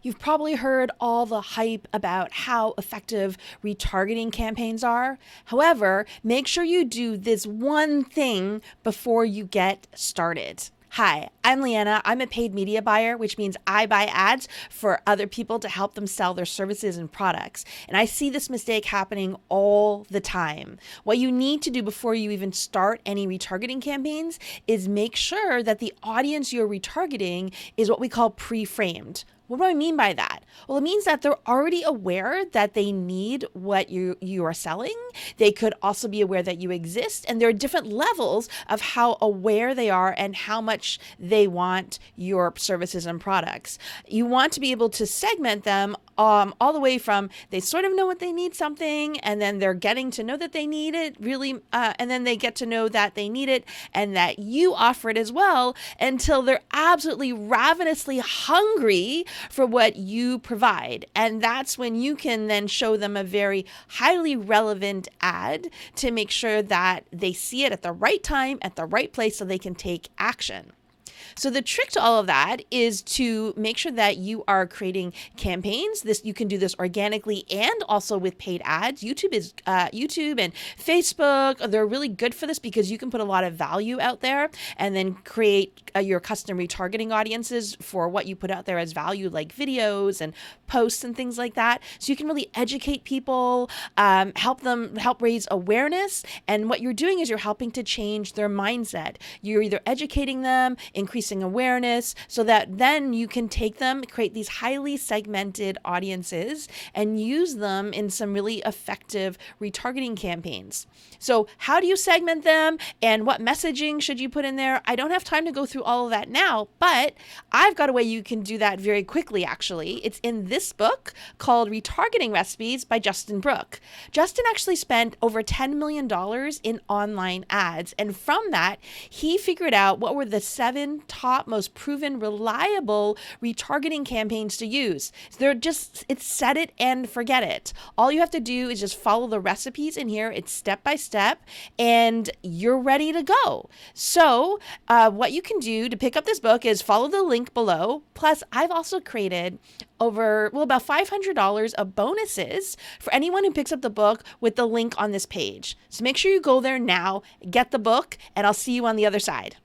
You've probably heard all the hype about how effective retargeting campaigns are. However, make sure you do this one thing before you get started. Hi, I'm Leanna. I'm a paid media buyer, which means I buy ads for other people to help them sell their services and products. And I see this mistake happening all the time. What you need to do before you even start any retargeting campaigns is make sure that the audience you're retargeting is what we call pre-framed. What do I mean by that? Well, it means that they're already aware that they need what you are selling. They could also be aware that you exist, and there are different levels of how aware they are and how much they want your services and products. You want to be able to segment them all the way from they sort of know what they need something, and then they're getting to know that they need it really, and then they get to know that they need it and that you offer it as well, until they're absolutely ravenously hungry for what you provide. And that's when you can then show them a very highly relevant ad to make sure that they see it at the right time, at the right place, so they can take action. So the trick to all of that is to make sure that you are creating campaigns. You can do this organically and also with paid ads. YouTube and Facebook, they're really good for this because you can put a lot of value out there and then create your custom retargeting audiences for what you put out there as value, like videos and posts and things like that. So you can really educate people, help raise awareness. And what you're doing is you're helping to change their mindset. You're either educating them, increasing awareness, so that then you can take them, create these highly segmented audiences and use them in some really effective retargeting campaigns. So how do you segment them and what messaging should you put in there? I don't have time to go through all of that now, but I've got a way you can do that very quickly, actually. It's in this book called Retargeting Recipes by Justin Brooke. Justin actually spent over $10 million in online ads, and from that, he figured out what were the 7 top most proven reliable retargeting campaigns to use. It's set it and forget it. All you have to do is just follow the recipes in here. It's step by step and you're ready to go. So what you can do to pick up this book is follow the link below. Plus, I've also created about $500 of bonuses for anyone who picks up the book with the link on this page. So make sure you go there now, get the book, and I'll see you on the other side.